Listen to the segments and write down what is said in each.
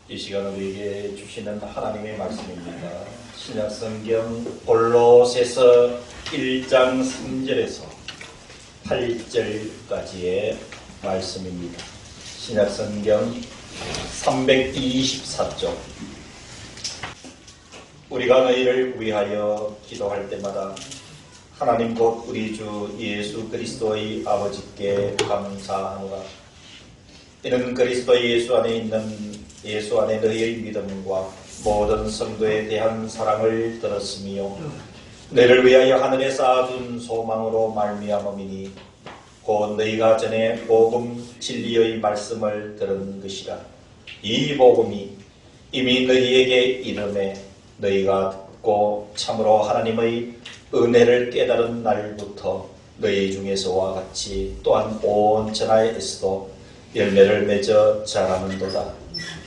이 시간 우리에게 주시는 하나님의 말씀입니다. 신약성경 골로새서 1장 3절에서 8절까지의 말씀입니다. 신약성경 324쪽. 우리가 너희를 위하여 기도할 때마다 하나님 곧 우리 주 예수 그리스도의 아버지께 감사하노라. 이는 그리스도 예수 안에 있는 예수 안에 너희의 믿음과 모든 성도에 대한 사랑을 들었으며 너희를 위하여 하늘에 쌓아둔 소망으로 말미암음이니 곧 너희가 전에 복음 진리의 말씀을 들은 것이라. 이 복음이 이미 너희에게 이름에 너희가 듣고 참으로 하나님의 은혜를 깨달은 날부터 너희 중에서와 같이 또한 온 천하에서도 열매를 맺어 자라는도다.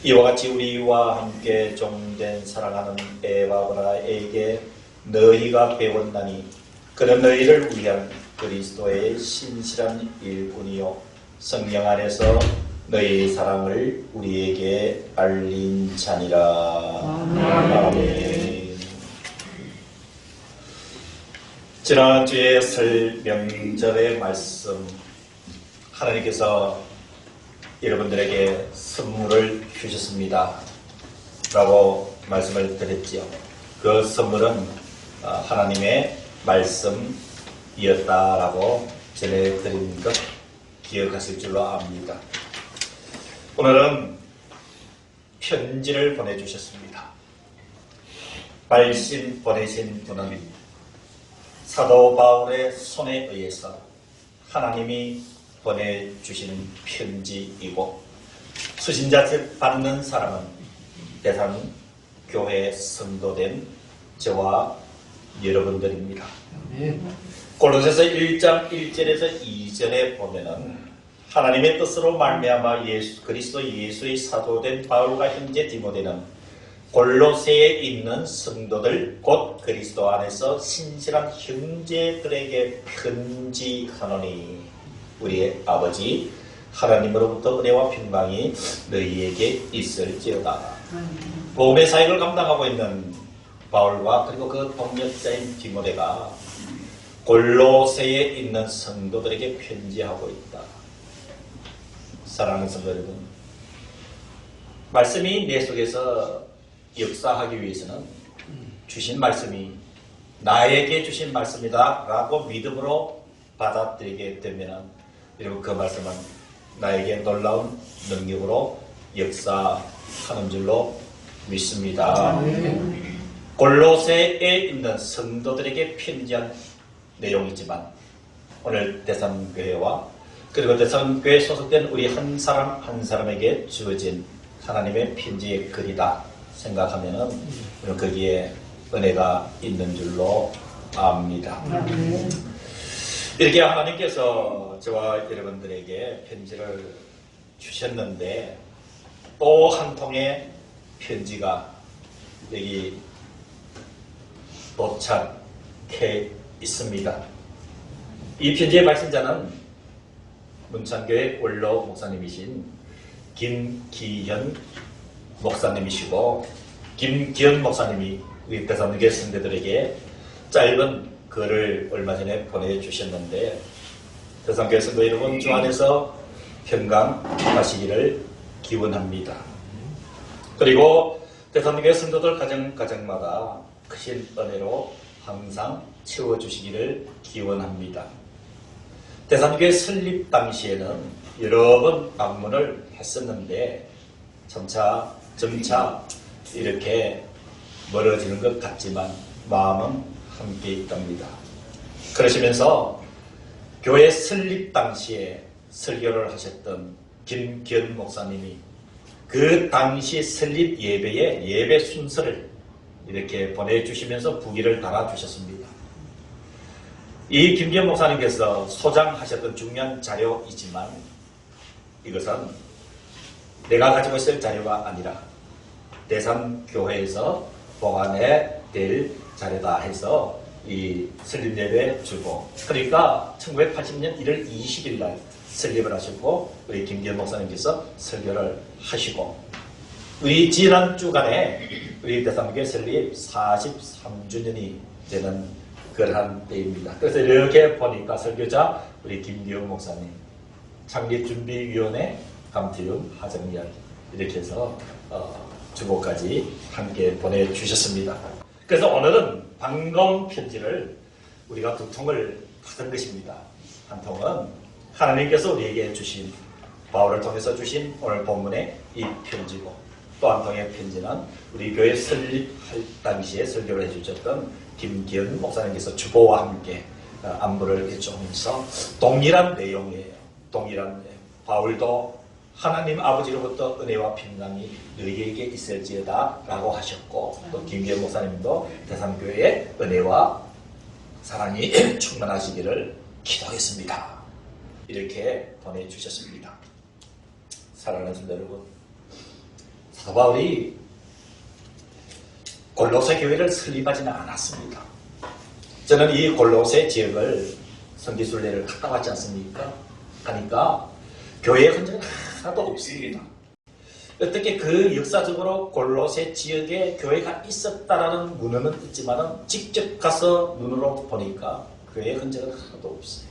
이와 같이 우리와 함께 종된 사랑하는 에바브라에게 너희가 배웠나니 그는 너희를 위한 그리스도의 신실한 일꾼이요 성령 안에서 너희 사랑을 우리에게 알린 자니라. 아멘. 지난주에 설 명절의 말씀, 하나님께서 여러분들에게 선물을 주셨습니다 라고 말씀을 드렸지요. 그 선물은 하나님의 말씀이었다라고 전해드린 것 기억하실 줄로 압니다. 오늘은 편지를 보내주셨습니다. 말씀 보내신 분은 사도 바울의 손에 의해서 하나님이 보내주시는 편지이고 수신자 받는 사람은 대상 교회 성도된 저와 여러분들입니다. 골로새서 1장 1절에서 2절에 보면은 하나님의 뜻으로 말미암아 그리스도 예수의 사도된 바울과 형제 디모데는 골로새에 있는 성도들 곧 그리스도 안에서 신실한 형제들에게 편지하노니 우리의 아버지 하나님으로부터 은혜와 평강이 너희에게 있을지어다. 복음의 사역을 감당하고 있는 바울과 그리고 그 동역자인 디모데가 골로새에 있는 성도들에게 편지하고 있다. 사랑하는 성도 여러분, 말씀이 내 속에서 역사하기 위해서는 주신 말씀이 나에게 주신 말씀이다 라고 믿음으로 받아들이게 되면 여러분 그 말씀은 나에게 놀라운 능력으로 역사하는 줄로 믿습니다. 골로새에 있는 성도들에게 편지한 내용이지만 오늘 대선교회와 그리고 대선교회에 소속된 우리 한 사람 한 사람에게 주어진 하나님의 편지의 글이다 생각하면은 거기에 은혜가 있는 줄로 압니다. 이렇게 하나님께서 저와 여러분들에게 편지를 주셨는데 또 한 통의 편지가 여기 도착해 있습니다. 이 편지의 발신자는 문창교회 원로 목사님이신 김기현 목사님이시고 김기현 목사님이 우리 대선교회 성도들에게 짧은 글을 얼마 전에 보내주셨는데 대선교회 성도 여러분 주 안에서 평강하시기를 기원합니다. 그리고 대선교회 성도들 가정마다 크신 은혜로 항상 채워주시기를 기원합니다. 대선교회 설립 당시에는 여러 번 방문을 했었는데 점차 이렇게 멀어지는 것 같지만 마음은 함께 있답니다. 그러시면서 교회 설립 당시에 설교를 하셨던 김기현 목사님이 그 당시 설립 예배의 예배 순서를 이렇게 보내주시면서 부기를 달아주셨습니다. 이 김기현 목사님께서 소장하셨던 중요한 자료이지만 이것은 내가 가지고 있을 자료가 아니라 대산교회에서 보관해야 될 자료다 해서 이 설립 예배 주고 그러니까 1980년 1월 20일 날 설립을 하셨고 우리 김기현 목사님께서 설교를 하시고 우리 지난 주간에 우리 대삼교회 설립 43주년이 되는 그러한 때입니다. 그래서 이렇게 보니까 설교자 우리 김기용 목사님, 창립준비위원회 감태윤 하정이야기 이렇게 해서 주보까지 함께 보내주셨습니다. 그래서 오늘은 반가운 편지를 우리가 두 통을 받은 것입니다. 한 통은 하나님께서 우리에게 주신 바울을 통해서 주신 오늘 본문의 이 편지고, 또 한 통의 편지는 우리 교회 설립할 당시에 설교를 해주셨던 김기현 목사님께서 주보와 함께 안부를 해주면서 동일한 내용이에요. 동일한 내용. 바울도 하나님 아버지로부터 은혜와 평강이 너희에게 있을지어다 라고 하셨고, 또 김기현 목사님도 대삼교회의 은혜와 사랑이 충만하시기를 기도했습니다. 이렇게 보내주셨습니다. 사랑하는 성도 여러분, 사도 바울이 골로새 교회를 설립하지는 않았습니다. 저는 이 골로새 지역을 성지순례를 갔다 왔지 않습니까? 하니까 교회의 흔적은 하나도 없습니다. 어떻게 그 역사적으로 골로새 지역에 교회가 있었다라는 문헌은 있지만 직접 가서 눈으로 보니까 교회의 흔적은 하나도 없어요.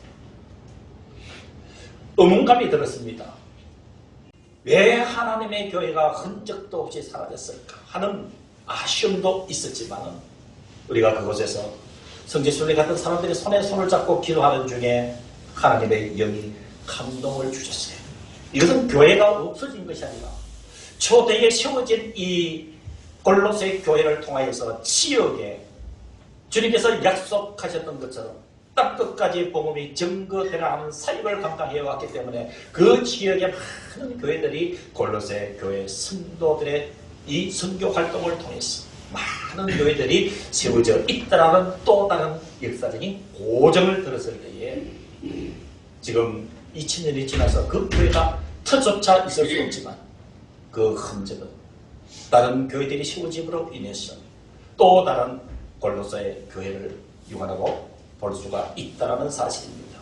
의문감이 들었습니다. 왜 하나님의 교회가 흔적도 없이 사라졌을까 하는 아쉬움도 있었지만 우리가 그곳에서 성지순례 같은 사람들이 손에 손을 잡고 기도하는 중에 하나님의 영이 감동을 주셨어요. 이것은 교회가 없어진 것이 아니라 초대에 세워진 이 골로새 교회를 통하여서 지역에 주님께서 약속하셨던 것처럼 땅끝까지 복음이 증거되라 하는 사역을 감당해 왔기 때문에 그 지역의 많은 교회들이 골로새 교회 성도들의 이 선교 활동을 통해서 많은 교회들이 세워져 있다라는 또 다른 역사적인 고정을 들었을 때에 지금 2000년이 지나서 그 교회가 터조차 있을 수 없지만 그 흔적은 다른 교회들이 세워짐으로 인해서 또 다른 골로새의 교회를 유관하고 볼 수가 있다는 사실입니다.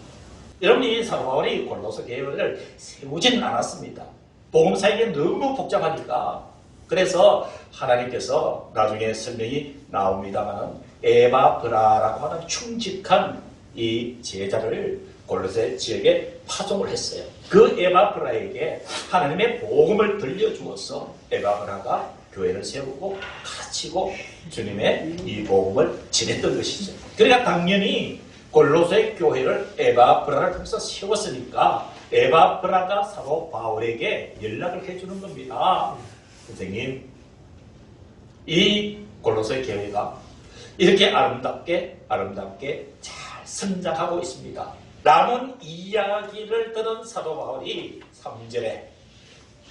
여러분, 이 사도 바울이 골로새 교회를 세우지는 않았습니다. 복음 사역이 너무 복잡하니까. 그래서 하나님께서 나중에 설명이 나옵니다만 에바브라라고 하는 충직한 이 제자를 골로새 지역에 파송을 했어요. 그 에바브라에게 하나님의 복음을 들려주어서 에바브라가 교회를 세우고 가르치고 주님의 이 복음을 전했던 것이죠. 그러니까 당연히 골로새 교회를 에바브라를 통해서 세웠으니까 에바브라가 사도 바울에게 연락을 해주는 겁니다. 선생님, 이 골로새 교회가 이렇게 아름답게 잘 성장하고 있습니다 라는 이야기를 들은 사도 바울이 3절에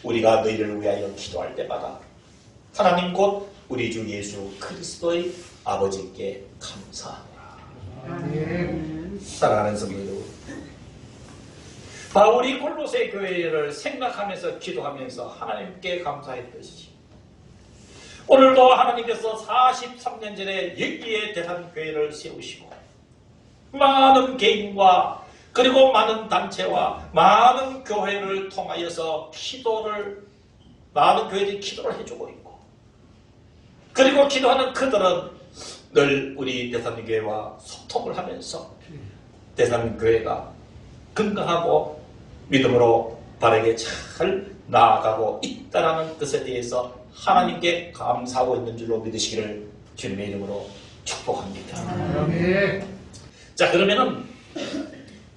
우리가 너희를 위하여 기도할 때마다 하나님 곧 우리 주 예수 그리스도의 아버지께 감사하노라. 아멘. 사랑하는 성도 여러분, 바울이 골로새 교회를 생각하면서 기도하면서 하나님께 감사했듯이 오늘도 하나님께서 43년 전에 여기에 대한 교회를 세우시고 많은 개인과 그리고 많은 단체와 많은 교회를 통하여서 많은 교회들이 기도를 해주고 있고, 그리고 기도하는 그들은 늘 우리 대산교회와 소통을 하면서 대산교회가 건강하고 믿음으로 바르게 잘 나아가고 있다는 것에 대해서 하나님께 감사하고 있는 줄로 믿으시기를 주님의 이름으로 축복합니다. 자, 그러면은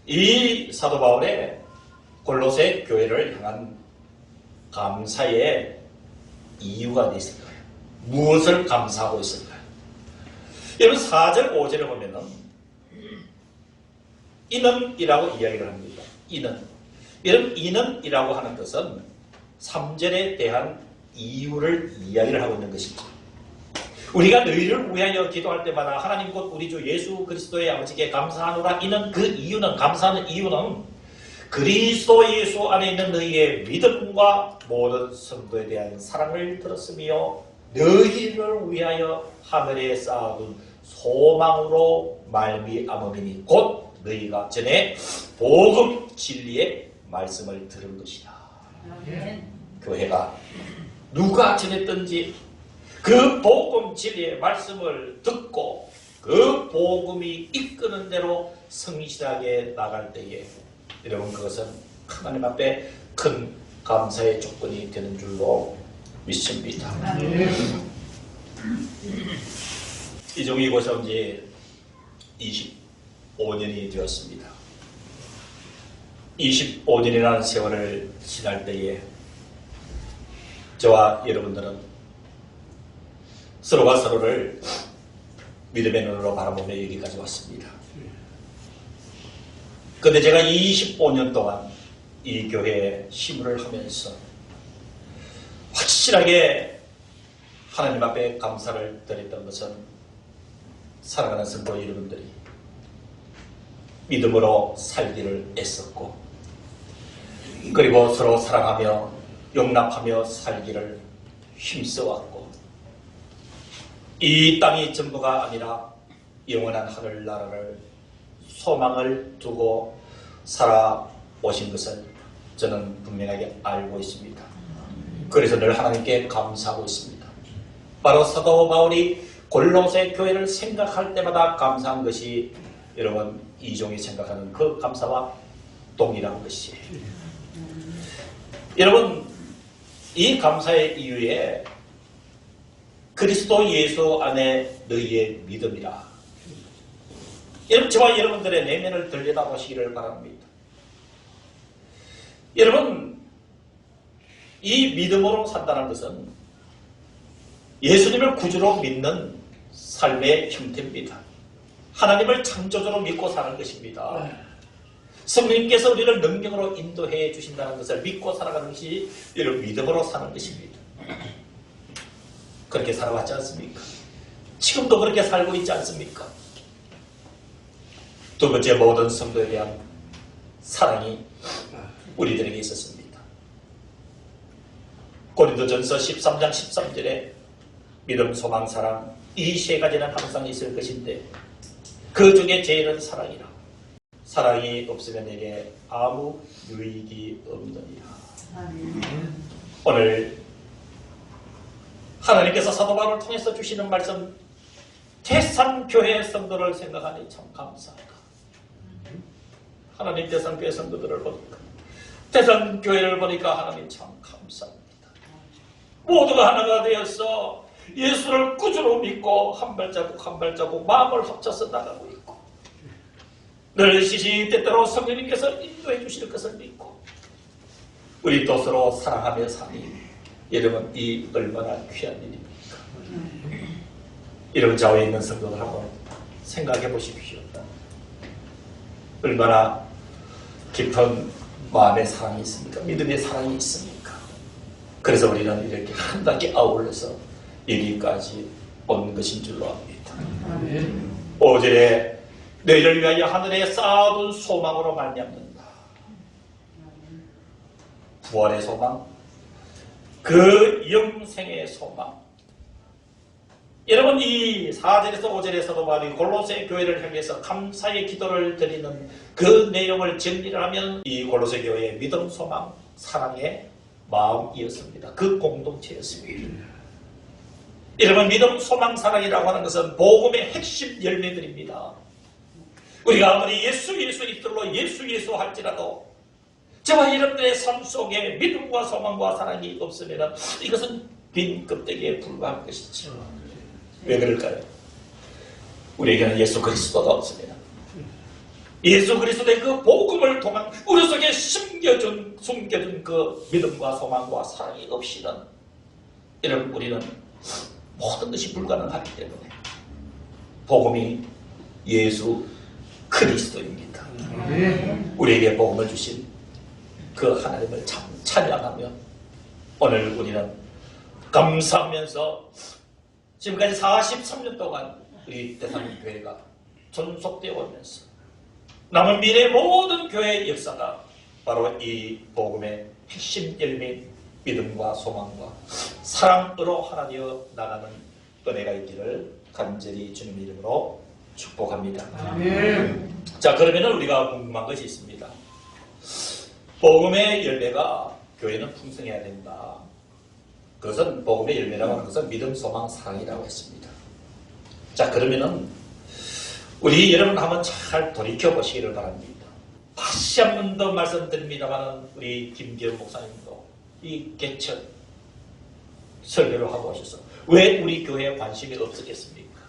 이 사도 바울의 골로새 교회를 향한 감사의 이유가 있을까요? 무엇을 감사하고 있을까요? 여러분, 4절 5절에 보면은 이는이라고 이야기를 합니다. 여러분, 이는이라고 하는 것은 3절에 대한 이유를 이야기를 하고 있는 것이죠. 우리가 너희를 위하여 기도할 때마다 하나님 곧 우리 주 예수 그리스도의 아버지께 감사하노라. 이는 그 이유는, 감사하는 이유는 그리스도 예수 안에 있는 너희의 믿음과 모든 성도에 대한 사랑을 들었으며 너희를 위하여 하늘에 쌓아둔 소망으로 말미암음이니 곧 너희가 전에 복음 진리의 말씀을 들은 것이다. 교회가 누가 전했든지 그 복음 진리의 말씀을 듣고 그 복음이 이끄는 대로 성실하게 나갈 때에 여러분 그것은 하나님 앞에 큰 감사의 조건이 되는 줄로 믿습니다. 이종이 이곳에 온 지 25년이 되었습니다. 25년이라는 세월을 지날 때에 저와 여러분들은 서로가 서로를 믿음의 눈으로 바라보며 여기까지 왔습니다. 그런데 제가 25년 동안 이 교회에 심부를 하면서 확실하게 하나님 앞에 감사를 드렸던 것은 사랑하는 성도 여러분들이 믿음으로 살기를 애썼고 그리고 서로 사랑하며 용납하며 살기를 힘써왔고 이 땅이 전부가 아니라 영원한 하늘나라를 소망을 두고 살아오신 것을 저는 분명하게 알고 있습니다. 그래서 늘 하나님께 감사하고 있습니다. 바로 사도 바울이 골로새 교회를 생각할 때마다 감사한 것이 여러분 이종이 생각하는 그 감사와 동일한 것이에요. 여러분 이 감사의 이유에 그리스도 예수 안에 너희의 믿음이라. 여러분 저와 여러분들의 내면을 들여다보시기를 바랍니다. 여러분 이 믿음으로 산다는 것은 예수님을 구주로 믿는 삶의 형태입니다. 하나님을 창조주로 믿고 사는 것입니다. 성령님께서 우리를 능력으로 인도해 주신다는 것을 믿고 살아가는 것이 여러분 믿음으로 사는 것입니다. 그렇게 살아왔지 않습니까? 지금도 그렇게 살고 있지 않습니까? 두 번째 모든 성도에 대한 사랑이 우리들에게 있었습니다. 고린도전서 13장 13절에 믿음, 소망, 사랑 이 세 가지는 항상 있을 것인데 그 중에 제일은 사랑이라. 사랑이 없으면 내게 아무 유익이 없느니라. 오늘 하나님께서 사도 바울을 통해서 주시는 말씀 태산교회 성도를 생각하니 참 감사하다. 하나님 태산교회 성도들을 보니까 태산교회를 보니까 하나님 참 감사합니다. 모두가 하나가 되어서 예수를 구주로 믿고 한 발자국 한 발자국 마음을 합쳐서 나가고 있고 늘 시시때때로 성령님께서 인도해 주실 것을 믿고 우리 또 서로 사랑하며 사니 여러분 이 얼마나 귀한 일입니까? 여러분 좌우에 있는 성도들 한번 생각해 보십시오. 얼마나 깊은 마음의 사랑이 있습니까? 믿음의 사랑이 있습니까? 그래서 우리는 이렇게 한 단계 아울러서 여기까지 온 것인 줄로 압니다. 5절에 너희를 위하여 하늘에 쌓아둔 소망으로 말미암는다. 부활의 소망, 그 영생의 소망. 여러분 이 4절에서 5절에서도 말이 골로새 교회를 향해서 감사의 기도를 드리는 그 내용을 정리를 하면 이 골로새 교회의 믿음, 소망, 사랑의 마음이었습니다. 그 공동체였습니다. 여러분 믿음, 소망, 사랑이라고 하는 것은 복음의 핵심 열매들입니다. 우리가 아무리 예수 이들로 예수 할지라도 저와 여러분들의 삶 속에 믿음과 소망과 사랑이 없으면 이것은 빈 껍데기에 불과한 것이죠. 왜 그럴까요? 우리에게는 예수 그리스도가 없습니다. 예수 그리스도의 그 복음을 통한 우리 속에 숨겨준 그 믿음과 소망과 사랑이 없이는 여러분 우리는 모든 것이 불가능하기 때문에 복음이 예수 그리스도입니다. 우리에게 복음을 주신 그 하나님을 참 찬양하며 오늘 우리는 감사하면서 지금까지 43년 동안 우리 대상교회가 존속되어 오면서 남은 미래 모든 교회의 역사가 바로 이 복음의 핵심 열매인 믿음과 소망과 사랑으로 하나 되어 나가는 은혜가 있기를 간절히 주님 이름으로 축복합니다. 자, 그러면 우리가 궁금한 것이 있습니다. 복음의 열매가 교회는 풍성해야 된다. 그것은 복음의 열매라고 하는 것은 믿음, 소망, 사랑이라고 했습니다. 자, 그러면은 우리 여러분 한번 잘 돌이켜 보시기를 바랍니다. 다시 한 번 더 말씀드립니다만 우리 김기현 목사님도 이 개천 설교를 하고 오셔서 왜 우리 교회에 관심이 없었겠습니까?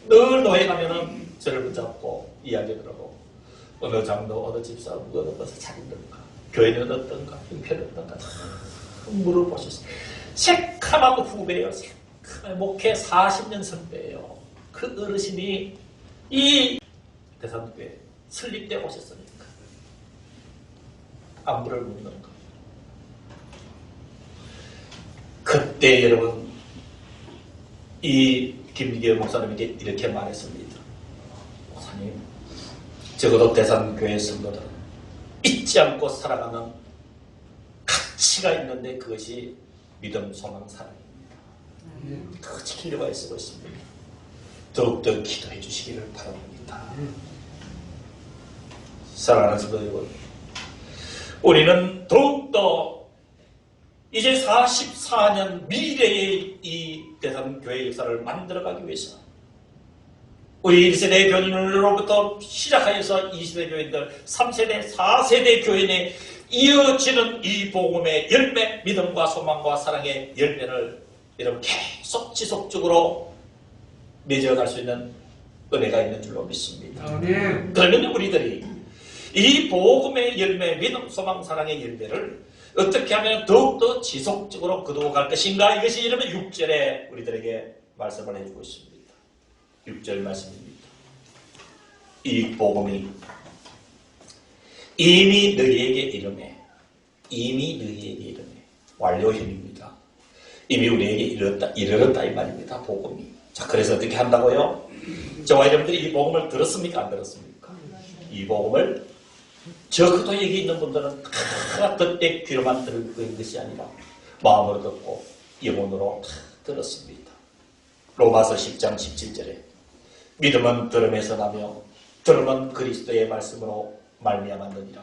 늘 노회 가면은 저를 붙잡고 이야기를 하고 어느 장로, 어느 집사, 어느 것을 잘 있는가, 교회는 어떤가, 형편은 어떤가 다 물어보셨어요. 새카만 후배예요. 새카만 목회 40년 선배예요. 그 어르신이 이 대산교회 설립 때 오셨으니까 안부를 묻는 거. 그때 여러분 이 김기현 목사님에게 이렇게 말했습니다. 목사님, 적어도 대산교회 성도들은 잊지 않고 살아가는 가치가 있는데 그것이 믿음, 소망, 사랑입니다. 그거 지키려고 애쓰고 있습니다. 더욱더 기도해 주시기를 바랍니다. 사랑하는 성도 여러분, 우리는 더욱더 이제 44년 미래의 이 대산교회 역사를 만들어가기 위해서 우리 1세대 교인으로부터 시작하여서 2세대 교인들, 3세대, 4세대 교인에 이어지는 이 복음의 열매, 믿음과 소망과 사랑의 열매를 여러분 계속 지속적으로 맺어갈 수 있는 은혜가 있는 줄로 믿습니다. 그러면 우리들이 이 복음의 열매, 믿음, 소망, 사랑의 열매를 어떻게 하면 더욱더 지속적으로 거두어갈 것인가? 이것이 이러면 6절에 우리들에게 말씀을 해주고 있습니다. 6절 말씀입니다. 이 복음이 이미 너희에게 이르매, 이미 너희에게 이르매, 완료형입니다. 이미 우리에게 이르렀다 이 말입니다. 복음이. 자, 그래서 어떻게 한다고요? 저와 여러분들이 이 복음을 들었습니까? 안 들었습니까? 이 복음을 적어도 여기 있는 분들은 다 듣되 귀로만 들은 것이 아니라 마음으로 듣고 영혼으로 다 들었습니다. 로마서 10장 17절에 믿음은 들음에서 나며 들음은 그리스도의 말씀으로 말미암았느니라.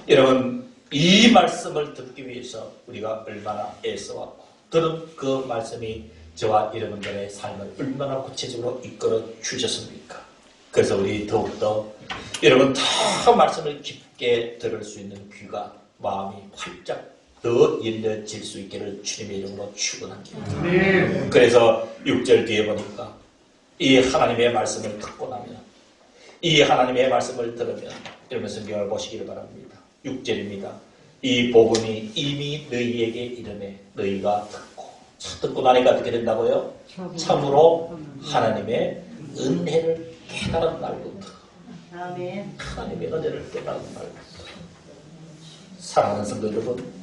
여러분, 이 말씀을 듣기 위해서 우리가 얼마나 애써왔고 들은 그 말씀이 저와 여러분들의 삶을 얼마나 구체적으로 이끌어 주셨습니까? 그래서 우리 더욱더 여러분 다 말씀을 깊게 들을 수 있는 귀가, 마음이 활짝 더 열려질 수 있기를 주님의 이름으로 축원합니다. 그래서 6절 뒤에 보니까 이 하나님의 말씀을 듣고 나면, 이 하나님의 말씀을 들으면, 여러분 성경을 보시기를 바랍니다. 6절입니다. 이 복음이 이미 너희에게 이르매 너희가 듣고 나니까 어떻게 된다고요? 참으로 하나님의 은혜를 깨달은 날부터, 하나님의 은혜를 깨달은 날부터. 사랑하는 성도 여러분,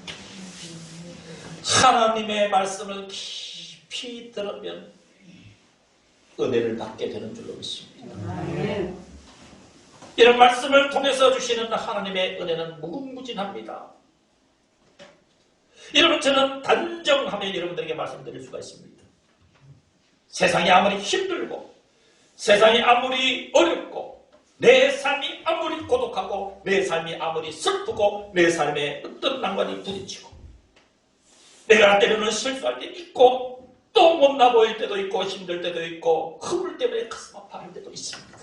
하나님의 말씀을 깊이 들으면 은혜를 받게 되는 줄로 믿습니다. 이런 말씀을 통해서 주시는 하나님의 은혜는 무궁무진합니다. 여러분, 저는 단정하며 여러분들에게 말씀드릴 수가 있습니다. 세상이 아무리 힘들고, 세상이 아무리 어렵고, 내 삶이 아무리 고독하고, 내 삶이 아무리 슬프고, 내 삶에 어떤 난관이 부딪히고, 내가 때로는 실수할 때 있고, 또 못나 보일 때도 있고, 힘들 때도 있고, 허물 때문에 가슴 아파할 때도 있습니다.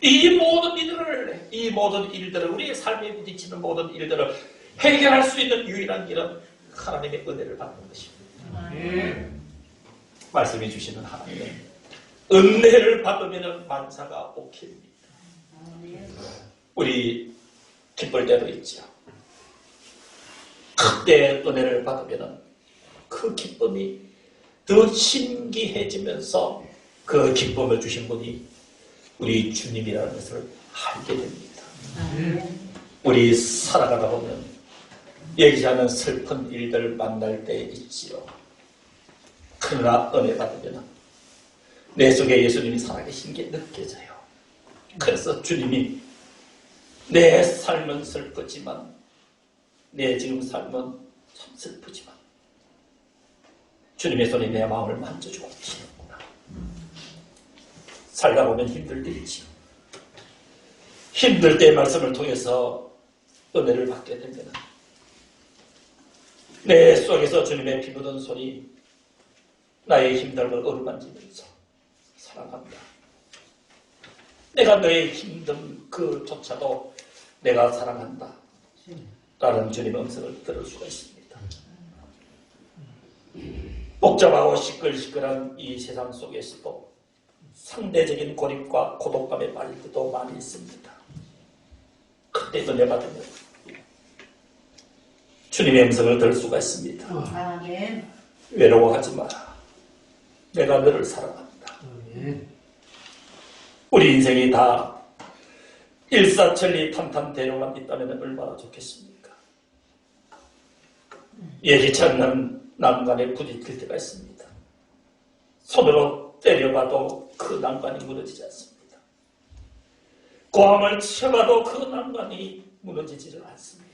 이 모든 일들을, 우리의 삶에 부딪히는 모든 일들을 해결할 수 있는 유일한 길은 하나님의 은혜를 받는 것입니다. 말씀해 주시는 하나님의 은혜를 받으면 만사가 오케입니다. 우리 기쁠 때도 있죠. 그때 은혜를 받으면 그 기쁨이 더 신기해지면서 그 기쁨을 주신 분이 우리 주님이라는 것을 알게 됩니다. 우리 살아가다 보면 얘기지 않은 슬픈 일들 만날 때 있지요. 그러나 은혜 받으면 내 속에 예수님이 살아계신 게 느껴져요. 그래서 주님이 내 삶은 슬프지만, 내 지금 삶은 참 슬프지만 주님의 손이 내 마음을 만져주고 계시는구나. 살다 보면 힘들 때 있지요. 힘들 때 말씀을 통해서 은혜를 받게 되면 내 속에서 주님의 피 묻은 손이 나의 힘듦을 어루만지면서 사랑한다. 내가 너의 힘든 그조차도 내가 사랑한다. 라는 주님의 음성을 들을 수가 있습니다. 복잡하고 시끌시끌한 이 세상 속에서도 상대적인 고립과 고독감에 빠질 때도 많이 있습니다. 그때도 내 받으면 주님의 음성을 들을 수가 있습니다. 아멘. 외로워하지 마라. 내가 너를 사랑한다. 우리 인생이 다 일사천리 탄탄대로만 있다면 얼마나 좋겠습니까? 예기치 않는 난관에 부딪힐 때가 있습니다. 손으로 때려봐도 그 난관이 무너지지 않습니다. 고함을 쳐봐도 그 난관이 무너지지를 않습니다.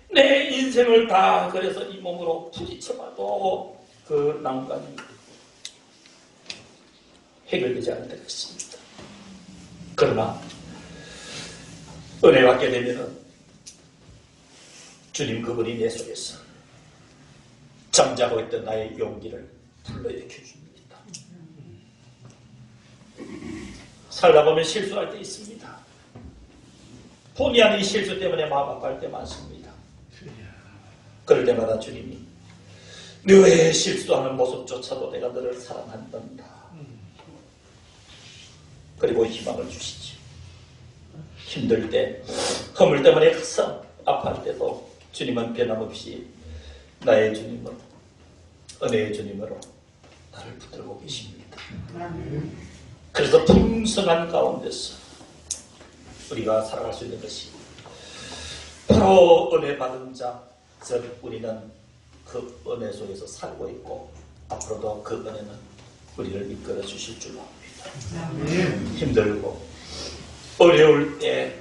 내 인생을 다 그래서 이 몸으로 부딪혀봐도 그 난관이 해결되지 않을 때가 있습니다. 그러나 은혜 받게 되면은 주님 그분이 내 속에서 잠자고 있던 나의 용기를 불러일으켜 줍니다. 살다 보면 실수할 때 있습니다. 본의 아닌 실수 때문에 마음 아파할 때 많습니다. 그럴 때마다 주님이 너의 실수하는 모습조차도 내가 너를 사랑한단다. 그리고 희망을 주시지. 힘들 때, 허물 때문에 가슴 아파할 때도 주님은 변함없이 나의 주님으로, 은혜의 주님으로 나를 붙들고 계십니다. 그래서 풍성한 가운데서 우리가 살아갈 수 있는 것이 바로 은혜 받은 자, 즉 우리는 그 은혜 속에서 살고 있고 앞으로도 그 은혜는 우리를 이끌어 주실 줄로 압니다. 힘들고 어려울 때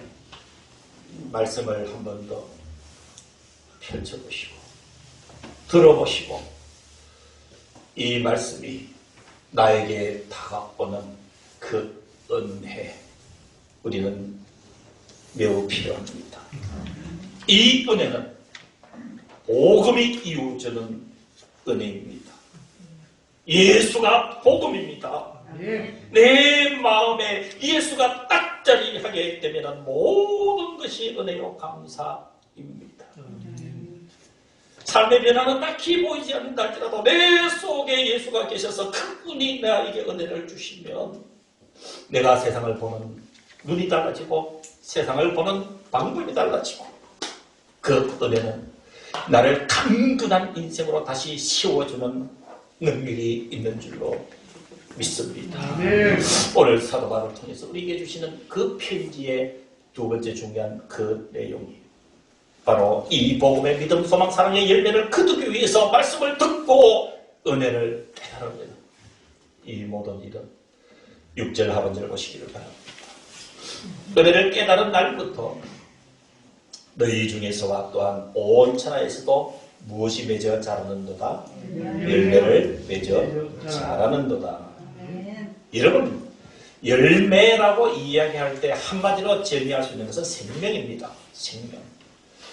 말씀을 한 번 더 펼쳐보시고 들어보시고 이 말씀이 나에게 다가오는 그 은혜 우리는 매우 필요합니다. 이 은혜는 복음이 이루어주는 은혜입니다. 예수가 복음입니다. 내 마음에 예수가 딱 자리하게 되면 모든 것이 은혜요 감사입니다. 삶의 변화는 딱히 보이지 않는다 할지라도 내 속에 예수가 계셔서 그분이 나에게 은혜를 주시면 내가 세상을 보는 눈이 달라지고 세상을 보는 방법이 달라지고 그 은혜는 나를 강건한 인생으로 다시 세워주는 능력이 있는 줄로 믿습니다. 오늘 사도 바울을 통해서 우리에게 주시는 그 편지의 두 번째 중요한 그 내용이 바로 이 복음의 믿음, 소망, 사랑의 열매를 거두기 위해서 말씀을 듣고 은혜를 깨달으면 이 모든 일은 6절 하반절을 보시기를 바랍니다. 은혜를 깨달은 날부터 너희 중에서와 또한 온 천하에서도 무엇이 맺어 자라는도다? 열매를 맺어 자라는도다. 여러분, 열매라고 이야기할 때 한마디로 정의할 수 있는 것은 생명입니다. 생명.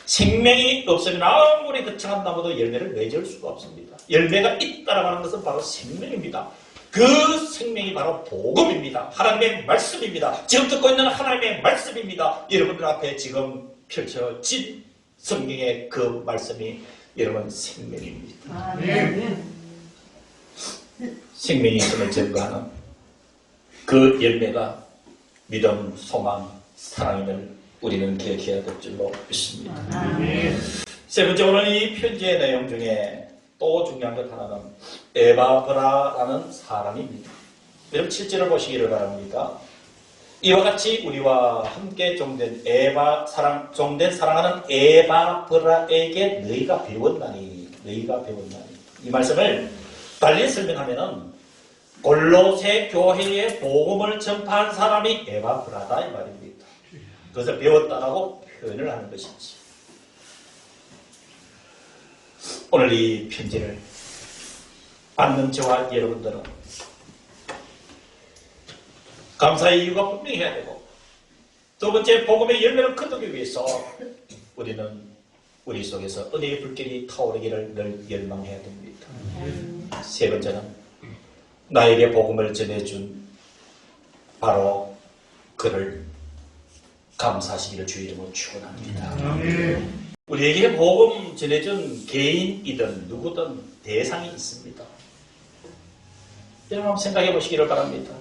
생명이 없으면 아무리 거창한 나무도 열매를 맺을 수가 없습니다. 열매가 있다라고 하는 것은 바로 생명입니다. 그 생명이 바로 복음입니다. 하나님의 말씀입니다. 지금 듣고 있는 하나님의 말씀입니다. 여러분들 앞에 지금 펼쳐진 성경의 그 말씀이 여러분 생명입니다. 생명이 있음을 증거하는 그 열매가 믿음, 소망, 사랑임을 우리는 기억해야 될 줄로 믿습니다. 세 번째, 오늘 이 편지의 내용 중에 또 중요한 것 하나는 에바브라라는 사람입니다. 여러분 7절을 보시기를 바랍니다. 이와 같이 우리와 함께 종된 종된 사랑하는 에바브라에게 너희가 배웠나니. 이 말씀을 달리 설명하면은 골로새 교회에 복음을 전파한 사람이 에바브라다 이 말입니다. 그것을 배웠다라고 표현을 하는 것이지. 오늘 이 편지를 받는 저와 여러분들은 감사의 이유가 분명히 해야 되고, 두 번째 복음의 열매를 거두기 위해서 우리는 우리 속에서 은혜의 불길이 타오르기를 늘 열망해야 됩니다. 세 번째는 나에게 복음을 전해준 바로 그를 감사하시기를 주의 이름으로 축원합니다. 우리에게 복음 전해준 개인이든 누구든 대상이 있습니다. 여러분 한번 생각해 보시기를 바랍니다.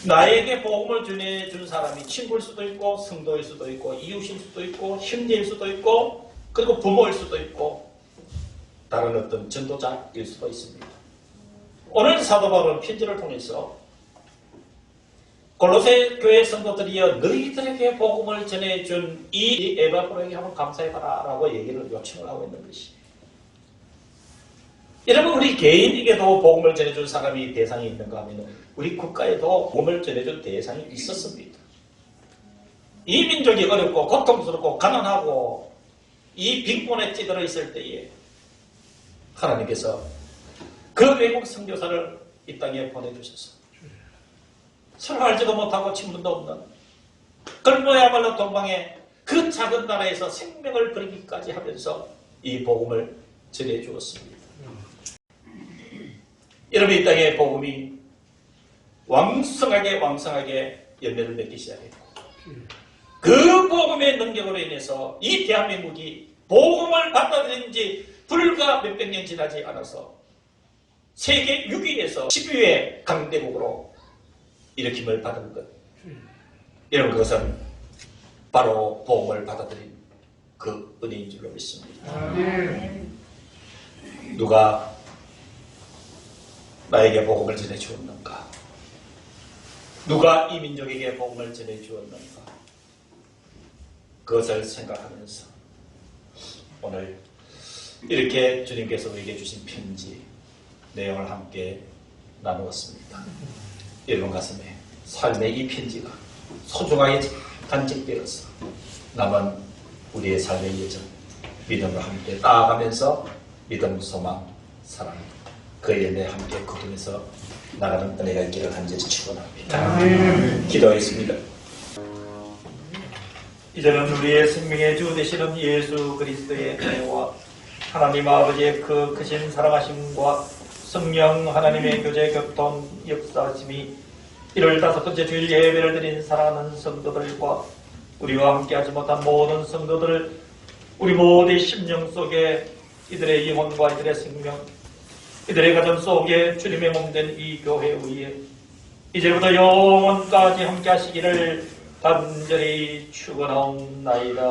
나에게 복음을 전해준 사람이 친구일 수도 있고 성도일 수도 있고 이웃일 수도 있고 형제일 수도 있고 그리고 부모일 수도 있고 다른 어떤 전도자일 수도 있습니다. 오늘 사도 바울은 편지를 통해서 골로새 교회 성도들이여 너희들에게 복음을 전해준 이 에바브로에게 한번 감사해봐라 라고 얘기를 요청을 하고 있는 것이, 여러분 우리 개인에게도 복음을 전해준 사람이 대상이 있는가 하면 우리 국가에도 복음을 전해준 대상이 있었습니다. 이 민족이 어렵고 고통스럽고 가난하고 이 빈곤에 찌들어 있을 때에 하나님께서 그 외국 선교사를 이 땅에 보내주셔서 서로 알지도 못하고 친분도 없는 걸모야말로 동방의 그 작은 나라에서 생명을 버리기까지 하면서 이 복음을 전해 주었습니다. 여러분 이 땅에 복음이 왕성하게 열매를 맺기 시작했고 그 복음의 능력으로 인해서 이 대한민국이 복음을 받아들인 지 불과 몇백 년 지나지 않아서 세계 6위에서 10위의 강대국으로 일으킴을 받은 것, 이런 것은 바로 복음을 받아들인 그 은혜인 줄로 믿습니다. 누가 나에게 복음을 전해 주었는가? 누가 이 민족에게 복음을 전해 주었는가? 그것을 생각하면서 오늘 이렇게 주님께서 우리에게 주신 편지 내용을 함께 나누었습니다. 여러분 가슴에 삶의 이 편지가 소중하게 간직되어서 남은 우리의 삶의 여정, 믿음을 함께 나아가면서 믿음, 소망, 사랑 그 열매 함께 거두면서 나가는 은혜가 있기를 간절히 축원합니다. 기도하겠습니다. 이제는 우리의 생명의 주 되시는 예수 그리스도의 은혜와 하나님 아버지의 그 크신 사랑하심과 성령 하나님의 교제 교통 역사심이 1월 5번째 주일 예배를 드린 사랑하는 성도들과 우리와 함께하지 못한 모든 성도들을 우리 모두의 심령 속에 이들의 영혼과 이들의 생명, 이들의 가정 속에 주님의 몸된 이 교회 위에 이제부터 영원까지 함께하시기를 간절히 축원하옵나이다.